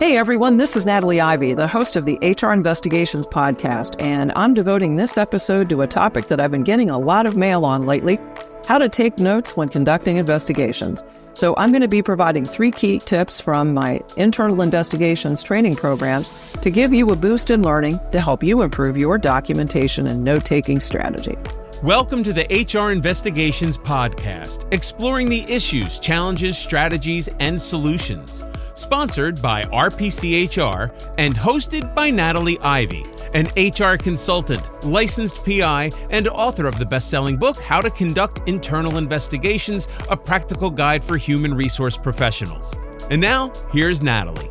Hey everyone, this is Natalie Ivey, the host of the HR Investigations podcast, and I'm devoting this episode to a topic that I've been getting a lot of mail on lately: how to take notes when conducting investigations. So I'm going to be providing 3 key tips from my internal investigations training programs to give you a boost in learning to help you improve your documentation and note-taking strategy. Welcome to the HR Investigations podcast, exploring the issues, challenges, strategies, and solutions. Sponsored by RPCHR and hosted by Natalie Ivey, an HR consultant, licensed PI, and author of the best-selling book, How to Conduct Internal Investigations, a practical guide for human resource professionals. And now, here's Natalie.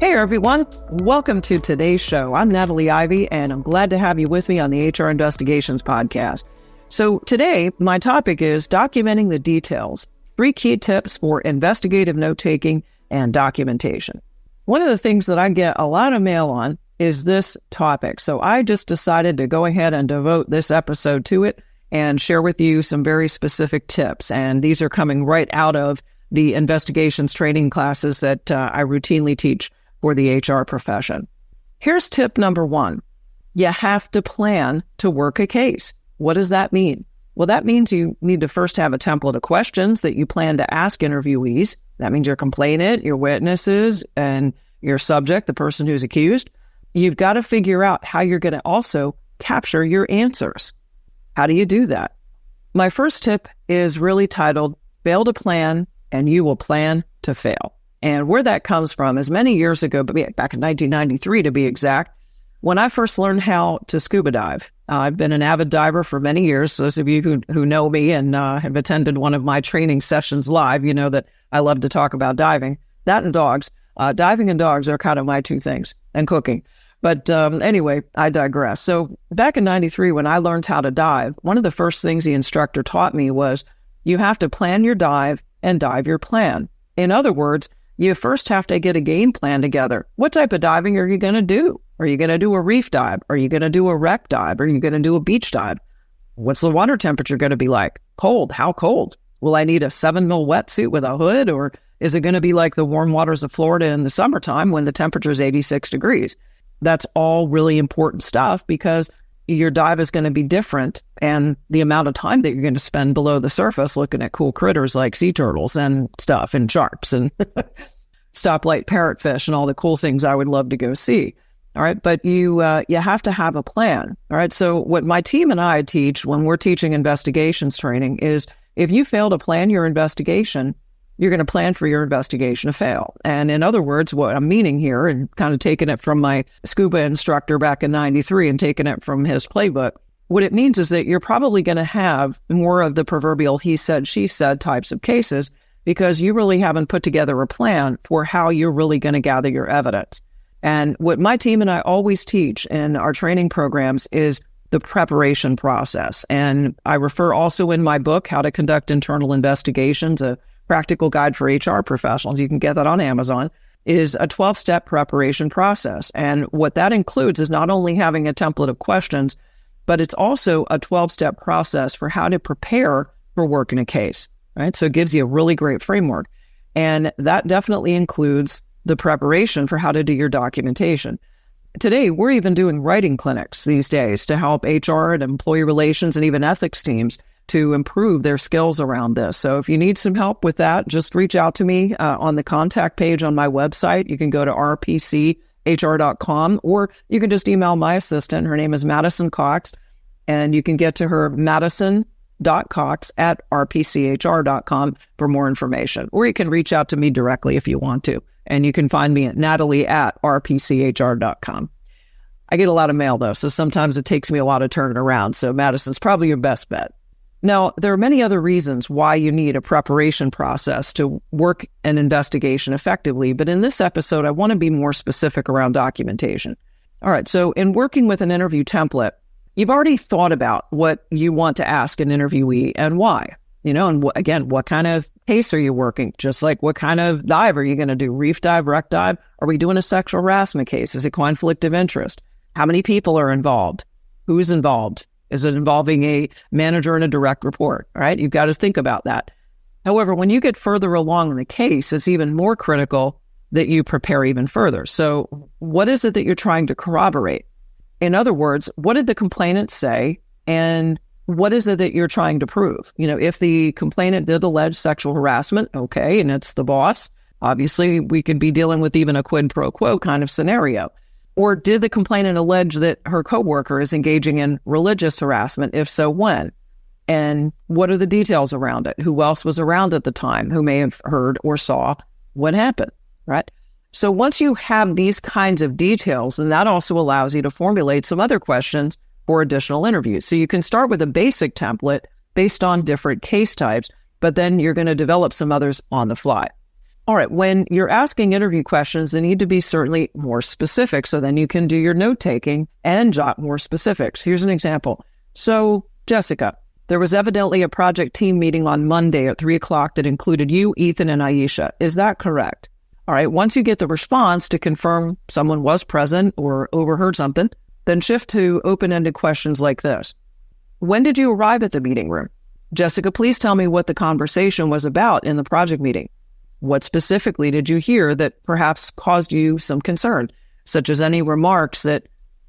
Hey everyone, welcome to today's show. I'm Natalie Ivey, and I'm glad to have you with me on the HR Investigations podcast. So today, my topic is documenting the details, 3 key tips for investigative note-taking and documentation. One of the things that I get a lot of mail on is this topic. So I just decided to go ahead and devote this episode to it and share with you some very specific tips. And these are coming right out of the investigations training classes that I routinely teach for the HR profession. Here's tip number 1. You have to plan to work a case. What does that mean? Well, that means you need to first have a template of questions that you plan to ask interviewees. That means your complainant, your witnesses, and your subject, the person who's accused. You've got to figure out how you're going to also capture your answers. How do you do that? My first tip is really titled, Fail to Plan, and You Will Plan to Fail. And where that comes from is many years ago, back in 1993 to be exact, when I first learned how to scuba dive. I've been an avid diver for many years. Those of you who know me and have attended one of my training sessions live, you know that I love to talk about diving. That and dogs. Diving and dogs are kind of my 2 things, and cooking. But anyway, I digress. So back in 93, when I learned how to dive, one of the first things the instructor taught me was you have to plan your dive and dive your plan. In other words, you first have to get a game plan together. What type of diving are you going to do? Are you going to do a reef dive? Are you going to do a wreck dive? Are you going to do a beach dive? What's the water temperature going to be like? Cold. How cold? Will I need a 7 mil wetsuit with a hood? Or is it going to be like the warm waters of Florida in the summertime when the temperature is 86 degrees? That's all really important stuff because your dive is going to be different, and the amount of time that you're going to spend below the surface looking at cool critters like sea turtles and stuff and sharks and stoplight parrotfish and all the cool things I would love to go see. All right, but you have to have a plan. All right, so what my team and I teach when we're teaching investigations training is if you fail to plan your investigation, you're going to plan for your investigation to fail. And in other words, what I'm meaning here, and kind of taking it from my scuba instructor back in 93 and taking it from his playbook, what it means is that you're probably going to have more of the proverbial he said, she said types of cases because you really haven't put together a plan for how you're really going to gather your evidence. And what my team and I always teach in our training programs is the preparation process. And I refer also in my book, How to Conduct Internal Investigations, a practical guide for HR professionals, you can get that on Amazon, is a 12-step preparation process. And what that includes is not only having a template of questions, but it's also a 12-step process for how to prepare for work in a case, right? So it gives you a really great framework. And that definitely includes the preparation for how to do your documentation. Today, we're even doing writing clinics these days to help HR and employee relations and even ethics teams to improve their skills around this. So if you need some help with that, just reach out to me on the contact page on my website. You can go to rpchr.com, or you can just email my assistant. Her name is Madison Cox, and you can get to her madison.cox@rpchr.com for more information. Or you can reach out to me directly if you want to. And you can find me at natalie@rpchr.com. I get a lot of mail, though, so sometimes it takes me a while to turn it around. So Madison's probably your best bet. Now, there are many other reasons why you need a preparation process to work an investigation effectively, but in this episode, I want to be more specific around documentation. All right, so in working with an interview template, you've already thought about what you want to ask an interviewee and why. You know, and again, what kind of case are you working? Just like what kind of dive are you going to do? Reef dive, wreck dive? Are we doing a sexual harassment case? Is it conflict of interest? How many people are involved? Who's involved? Is it involving a manager and a direct report? All right, you've got to think about that. However, when you get further along in the case, it's even more critical that you prepare even further. So what is it that you're trying to corroborate? In other words, what did the complainant say, and what is it that you're trying to prove? If the complainant did allege sexual harassment, okay, and it's the boss, obviously we could be dealing with even a quid pro quo kind of scenario. Or did the complainant allege that her coworker is engaging in religious harassment? If so, when? And what are the details around it? Who else was around at the time who may have heard or saw what happened, right? So once you have these kinds of details, then that also allows you to formulate some other questions for additional interviews. So you can start with a basic template based on different case types, but then you're going to develop some others on the fly. All right, when you're asking interview questions, they need to be certainly more specific, so then you can do your note-taking and jot more specifics. Here's an example. So, Jessica, there was evidently a project team meeting on Monday at 3 o'clock that included you, Ethan, and Aisha. Is that correct? All right, once you get the response to confirm someone was present or overheard something, then shift to open-ended questions like this. When did you arrive at the meeting room? Jessica, please tell me what the conversation was about in the project meeting. What specifically did you hear that perhaps caused you some concern, such as any remarks that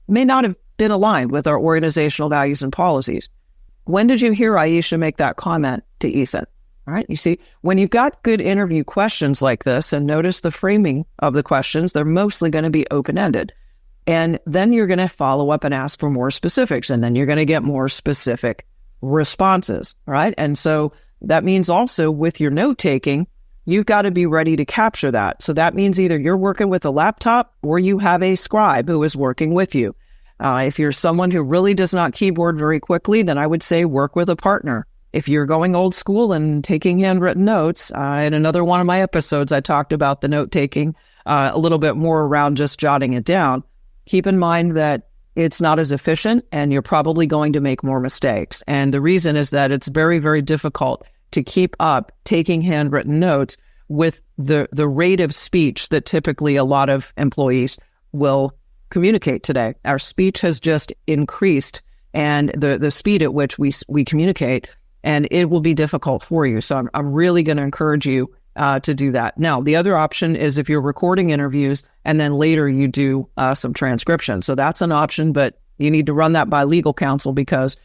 may not have been aligned with our organizational values and policies? When did you hear Aisha make that comment to Ethan? All right, you see, when you've got good interview questions like this, and notice the framing of the questions, they're mostly going to be open-ended. And then you're going to follow up and ask for more specifics, and then you're going to get more specific responses, all right? And so that means also with your note-taking, you've got to be ready to capture that. So that means either you're working with a laptop or you have a scribe who is working with you. If you're someone who really does not keyboard very quickly, then I would say work with a partner. If you're going old school and taking handwritten notes, in another one of my episodes, I talked about the note-taking a little bit more around just jotting it down. Keep in mind that it's not as efficient and you're probably going to make more mistakes. And the reason is that it's very, very difficult to keep up taking handwritten notes with the rate of speech that typically a lot of employees will communicate today. Our speech has just increased, and the speed at which we communicate, and it will be difficult for you. So I'm really going to encourage you to do that. Now, the other option is if you're recording interviews and then later you do some transcription. So that's an option, but you need to run that by legal counsel because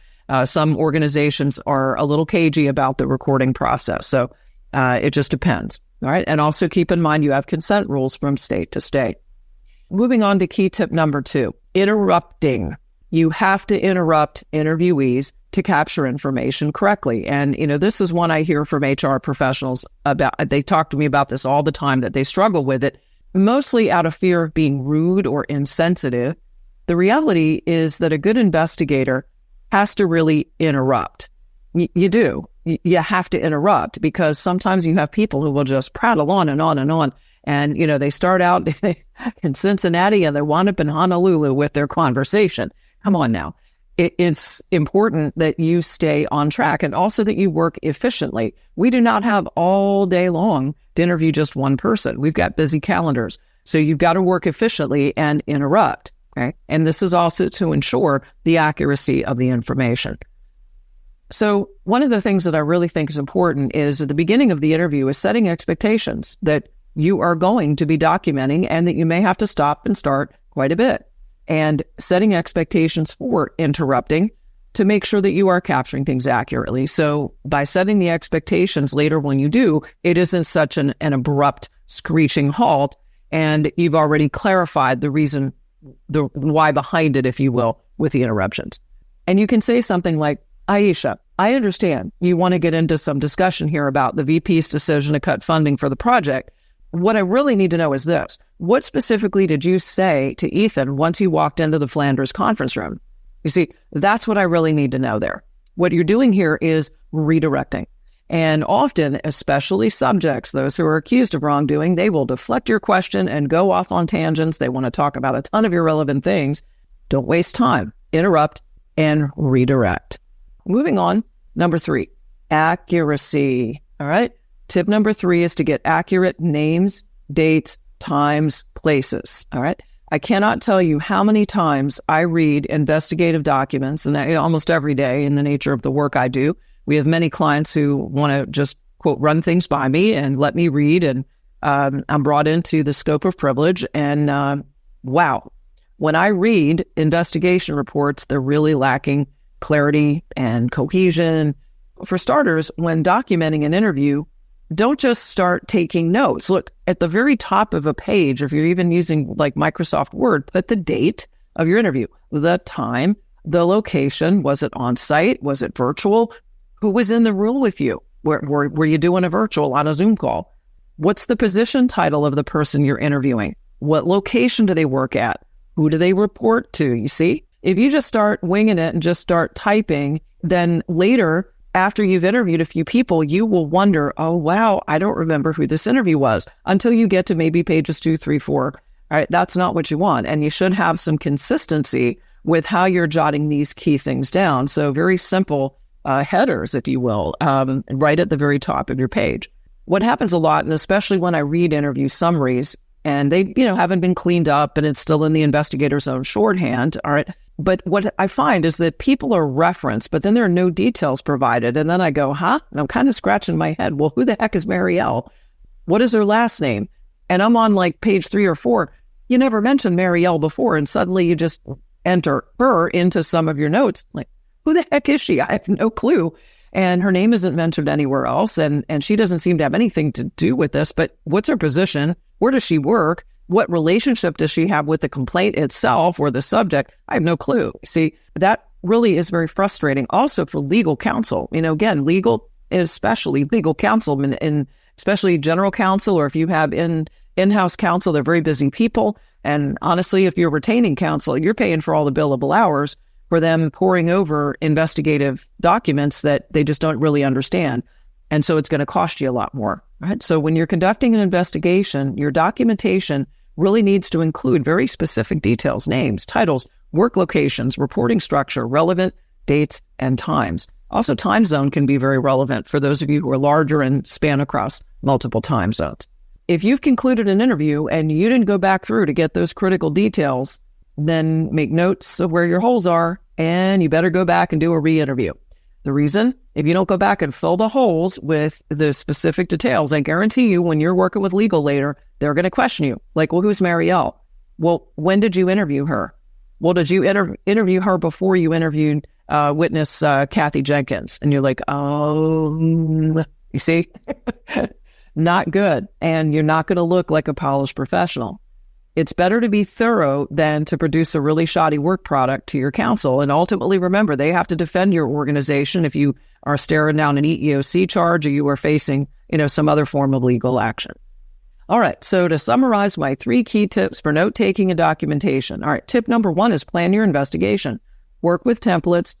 some organizations are a little cagey about the recording process. So it just depends. All right. And also keep in mind you have consent rules from state to state. Moving on to key tip number 2, interrupting. You have to interrupt interviewees to capture information correctly. And, this is one I hear from HR professionals about. They talk to me about this all the time, that they struggle with it, mostly out of fear of being rude or insensitive. The reality is that a good investigator has to really interrupt. You do. You have to interrupt because sometimes you have people who will just prattle on and on and on. And, they start out in Cincinnati and they wind up in Honolulu with their conversation. Come on now. It's important that you stay on track and also that you work efficiently. We do not have all day long to interview just one person. We've got busy calendars. So you've got to work efficiently and interrupt. Okay? And this is also to ensure the accuracy of the information. So one of the things that I really think is important is at the beginning of the interview is setting expectations that you are going to be documenting and that you may have to stop and start quite a bit. And setting expectations for interrupting to make sure that you are capturing things accurately. So by setting the expectations later when you do, it isn't such an abrupt screeching halt, and you've already clarified the reason, the why behind it, if you will, with the interruptions. And you can say something like, Aisha, I understand you want to get into some discussion here about the VP's decision to cut funding for the project. What I really need to know is this. What specifically did you say to Ethan once you walked into the Flanders conference room? You see, that's what I really need to know there. What you're doing here is redirecting. And often, especially subjects, those who are accused of wrongdoing, they will deflect your question and go off on tangents. They want to talk about a ton of irrelevant things. Don't waste time. Interrupt and redirect. Moving on, number 3, accuracy. All right. Tip number 3 is to get accurate names, dates, times, places. All right. I cannot tell you how many times I read investigative documents, and almost every day in the nature of the work I do. We have many clients who want to just, quote, run things by me and let me read and I'm brought into the scope of privilege, and wow, when I read investigation reports, they're really lacking clarity and cohesion. For starters, when documenting an interview, don't just start taking notes. Look, at the very top of a page, if you're even using like Microsoft Word, put the date of your interview, the time, the location. Was it on site? Was it virtual? Who was in the room with you? Were you doing a virtual on a Zoom call? What's the position title of the person you're interviewing? What location do they work at? Who do they report to? You see, if you just start winging it and just start typing, then later, after you've interviewed a few people, you will wonder, oh, wow, I don't remember who this interview was, until you get to maybe pages 2, 3, 4. All right, that's not what you want. And you should have some consistency with how you're jotting these key things down. So very simple headers, if you will, right at the very top of your page. What happens a lot, and especially when I read interview summaries, and they, haven't been cleaned up and it's still in the investigator's own shorthand, all right? But what I find is that people are referenced, but then there are no details provided. And then I go, And I'm kind of scratching my head. Well, who the heck is Marielle? What is her last name? And I'm on like page 3 or 4. You never mentioned Marielle before, and suddenly you just enter her into some of your notes. Like, who the heck is she? I have no clue. And her name isn't mentioned anywhere else. And she doesn't seem to have anything to do with this. But what's her position? Where does she work? What relationship does she have with the complaint itself or the subject? I have no clue. See, that really is very frustrating. Also for legal counsel, again, legal, especially legal counsel, and especially general counsel, or if you have in-house counsel, they're very busy people. And honestly, if you're retaining counsel, you're paying for all the billable hours for them poring over investigative documents that they just don't really understand. And so it's going to cost you a lot more, right? So when you're conducting an investigation, your documentation really needs to include very specific details, names, titles, work locations, reporting structure, relevant dates and times. Also, time zone can be very relevant for those of you who are larger and span across multiple time zones. If you've concluded an interview and you didn't go back through to get those critical details, then make notes of where your holes are, and you better go back and do a re-interview. The reason, if you don't go back and fill the holes with the specific details, I guarantee you when you're working with legal later, they're going to question you. Like, well, who's Marielle? Well, when did you interview her? Well, did you interview her before you interviewed witness Kathy Jenkins? And you're like, oh, you see? Not good. And you're not going to look like a polished professional. It's better to be thorough than to produce a really shoddy work product to your counsel. And ultimately, remember, they have to defend your organization if you are staring down an EEOC charge or you are facing, some other form of legal action. All right. So to summarize my 3 key tips for note-taking and documentation. All right. Tip number 1 is plan your investigation. Work with templates,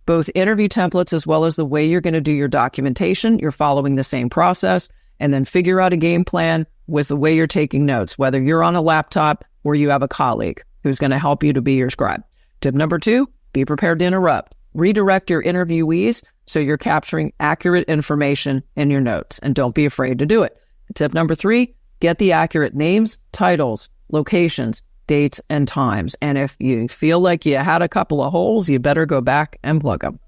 both interview templates as well as the way you're going to do your documentation. You're following the same process, and then figure out a game plan with the way you're taking notes, whether you're on a laptop or you have a colleague who's going to help you to be your scribe. Tip number 2, be prepared to interrupt. Redirect your interviewees so you're capturing accurate information in your notes, and don't be afraid to do it. Tip number 3, get the accurate names, titles, locations, dates, and times. And if you feel like you had a couple of holes, you better go back and plug them.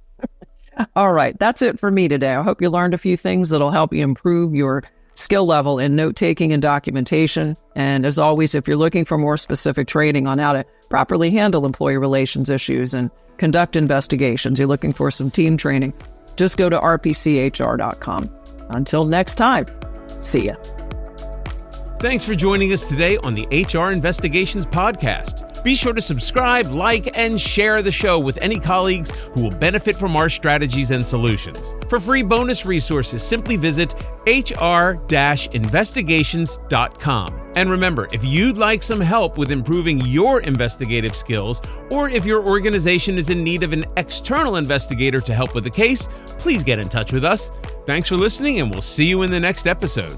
All right, that's it for me today. I hope you learned a few things that'll help you improve your skill level in note-taking and documentation. And as always, if you're looking for more specific training on how to properly handle employee relations issues and conduct investigations, you're looking for some team training, just go to rpchr.com. Until next time, see ya. Thanks for joining us today on the HR Investigations Podcast. Be sure to subscribe, like, and share the show with any colleagues who will benefit from our strategies and solutions. For free bonus resources, simply visit hr-investigations.com. And remember, if you'd like some help with improving your investigative skills, or if your organization is in need of an external investigator to help with a case, please get in touch with us. Thanks for listening, and we'll see you in the next episode.